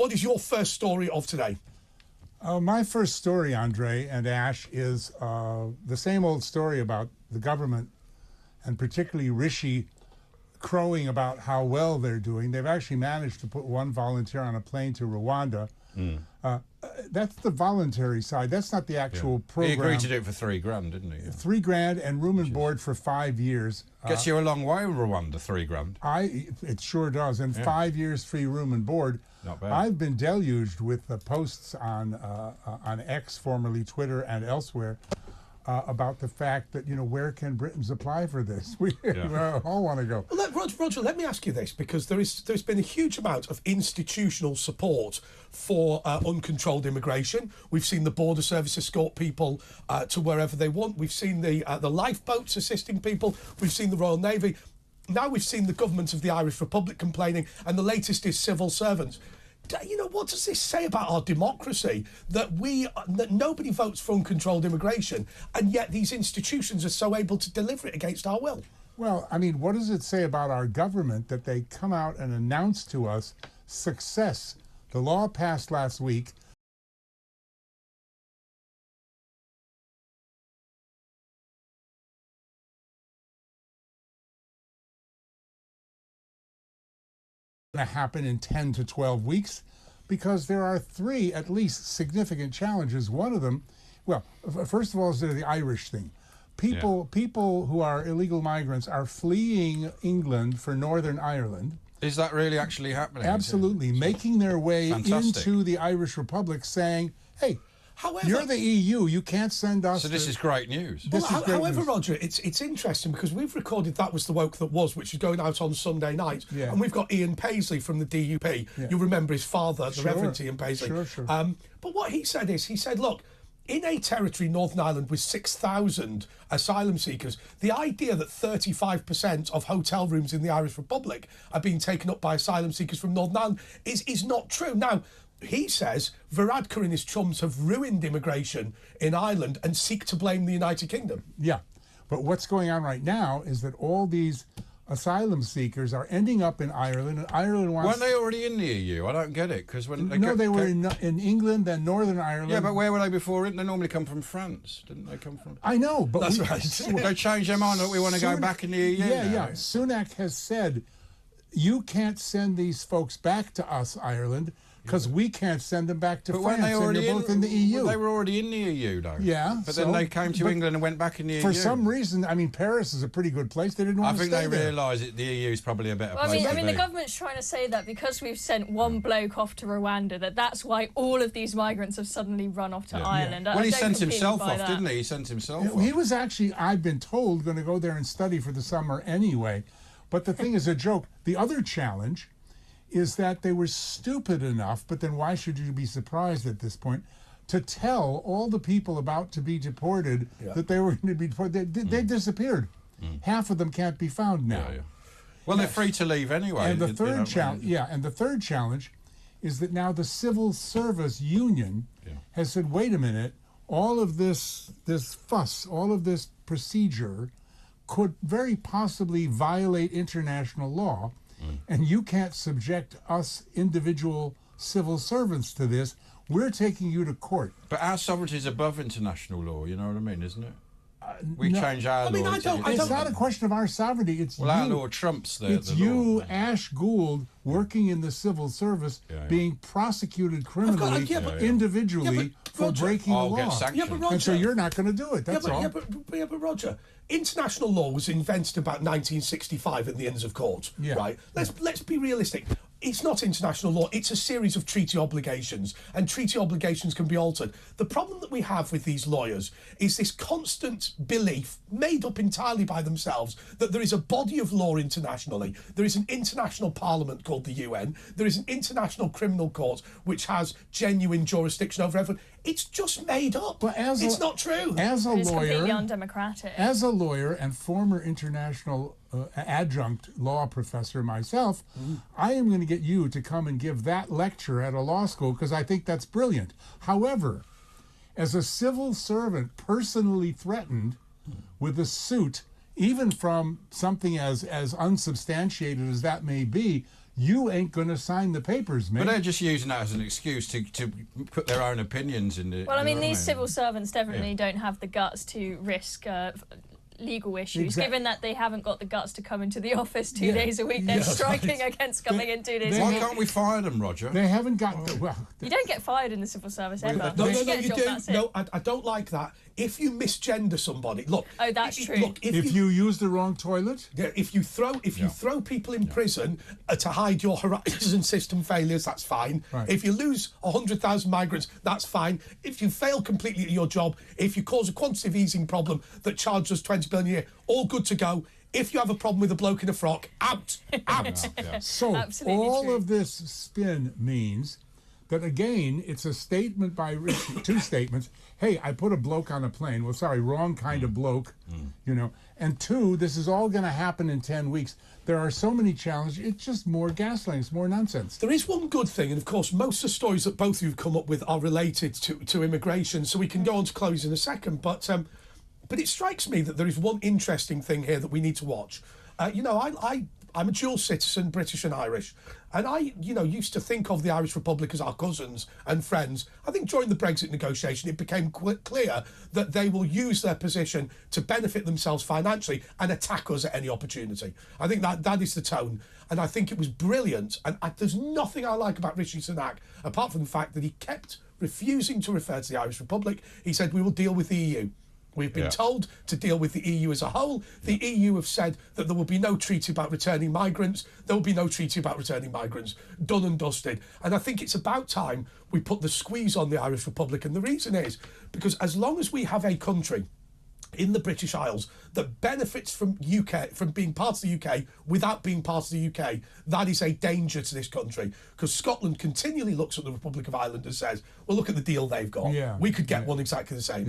what is your first story of today? My first story, Andre and Ash, is the same old story about the government, and particularly Rishi crowing about how well they're doing. They've actually managed to put one volunteer on a plane to Rwanda. That's the voluntary side. That's not the actual program. He agreed to do it for $3,000, didn't he? Yeah. $3,000 and room and board for 5 years. Gets you a long way, Rwanda, $3,000. It sure does. And 5 years free room and board. Not bad. I've been deluged with posts on X, formerly Twitter, and elsewhere about the fact that, where can Britons apply for this? We all want to go. Well, Roger, let me ask you this, because there's been a huge amount of institutional support for uncontrolled immigration. We've seen the border service escort people to wherever they want. We've seen the lifeboats assisting people. We've seen the Royal Navy. Now we've seen the government of the Irish Republic complaining, and the latest is civil servants. What does this say about our democracy, that nobody votes for uncontrolled immigration, and yet these institutions are so able to deliver it against our will? Well, I mean, what does it say about our government that they come out and announce to us success? The law passed last week. To happen in 10 to 12 weeks, because there are three at least significant challenges. One of them, well, first of all, is the Irish thing. People who are illegal migrants are fleeing England for Northern Ireland. Is that really actually happening? Absolutely, making their way into the Irish Republic, saying, hey, however, you're the EU, you can't send us... So this is great news. However, Roger, it's interesting, because we've recorded That Was the Woke That Was, which is going out on Sunday night, and we've got Ian Paisley from the DUP. You remember his father, the Reverend Ian Paisley. Sure. But what he said, look, in a territory, Northern Ireland, with 6,000 asylum seekers, the idea that 35% of hotel rooms in the Irish Republic are being taken up by asylum seekers from Northern Ireland is not true. Now, he says Varadkar and his chums have ruined immigration in Ireland and seek to blame the United Kingdom. Yeah, but what's going on right now is that all these asylum seekers are ending up in Ireland, and Ireland wants... Weren't they already in the EU? I don't get it, because when they they were in England, then Northern Ireland. Yeah, but where were they before it? They normally come from France, didn't they come from? I know, but... That's right. They changed their mind that we want to go back in the EU. Yeah. Sunak has said, you can't send these folks back to us, Ireland, because we can't send them back to France, and they're both in the EU. They were already in the EU, though. Yeah. But then they came to England and went back in the EU. For some reason, I mean, Paris is a pretty good place. They didn't want to stay there. I think they realise that the EU is probably a better place I mean, the government's trying to say that because we've sent one bloke off to Rwanda, that's why all of these migrants have suddenly run off to Ireland. Well, he sent himself off, didn't he? He sent himself off. He was actually, I've been told, going to go there and study for the summer anyway. But the thing is a joke. The other challenge is that they were stupid enough, but then why should you be surprised at this point, to tell all the people about to be deported that they were going to be deported. They disappeared. Half of them can't be found now. Well, they're free to leave anyway. And the third challenge is that now the Civil Service Union has said, wait a minute, all of this fuss, all of this procedure could very possibly violate international law. And you can't subject us individual civil servants to this. We're taking you to court. But our sovereignty is above international law, you know what I mean, isn't it? We change our law. It's not a question of our sovereignty. It's well, our law trumps the It's you, Ash Gould, working in the civil service, being prosecuted criminally, individually, for breaking the law. And so you're not going to do it, that's all. But Roger, international law was invented about 1965 at the Inns of Court, right? Let's be realistic. It's not international law, it's a series of treaty obligations, and treaty obligations can be altered. The problem that we have with these lawyers is this constant belief, made up entirely by themselves, that there is a body of law internationally. There is an international parliament called the UN. There is an international criminal court which has genuine jurisdiction over everyone. It's just made up. But it's not true. As a lawyer, it's completely undemocratic. As a lawyer and former international adjunct law professor myself, I am going to get you to come and give that lecture at a law school because I think that's brilliant. However, as a civil servant personally threatened with a suit, even from something as unsubstantiated as that may be, you ain't going to sign the papers, mate. But they're just using that as an excuse to put their own opinions in the. Well, I mean, these civil servants definitely don't have the guts to risk legal issues, given that they haven't got the guts to come into the office 2 days a week. They're striking against coming in 2 days a Why week. can't we fire them, Roger? They haven't got... Well, You don't get fired in the civil service ever. No, You you get a job, do. that's it. No, I don't like that. If you misgender somebody, look. Oh, that's true. Look, if you use the wrong toilet... Yeah, if you throw people in prison to hide your horizon system failures, that's fine. Right. If you lose 100,000 migrants, that's fine. If you fail completely at your job, if you cause a quantitative easing problem that charges us 20 billion a year, all good to go. If you have a problem with a bloke in a frock, out. So Absolutely all true. of this spin means that, again, it's a statement by Rishi, two statements. Hey, I put a bloke on a plane. Well, sorry, wrong kind of bloke, you know. And two, this is all going to happen in 10 weeks. There are so many challenges. It's just more gaslighting. It's more nonsense. There is one good thing, and of course, most of the stories that both of you have come up with are related to immigration, so we can go on to close in a second. But it strikes me that there is one interesting thing here that we need to watch. I'm a dual citizen, British and Irish, and I, used to think of the Irish Republic as our cousins and friends. I think during the Brexit negotiation, it became clear that they will use their position to benefit themselves financially and attack us at any opportunity. I think that is the tone, and I think it was brilliant. And there's nothing I like about Rishi Sunak, apart from the fact that he kept refusing to refer to the Irish Republic. He said, we will deal with the EU. We've been told to deal with the EU as a whole. The EU have said that there will be no treaty about returning migrants. There will be no treaty about returning migrants. Done and dusted. And I think it's about time we put the squeeze on the Irish Republic. And the reason is because as long as we have a country in the British Isles that benefits from being part of the UK without being part of the UK, that is a danger to this country, because Scotland continually looks at the Republic of Ireland and says, well, look at the deal they've got. Yeah. We could get one exactly the same.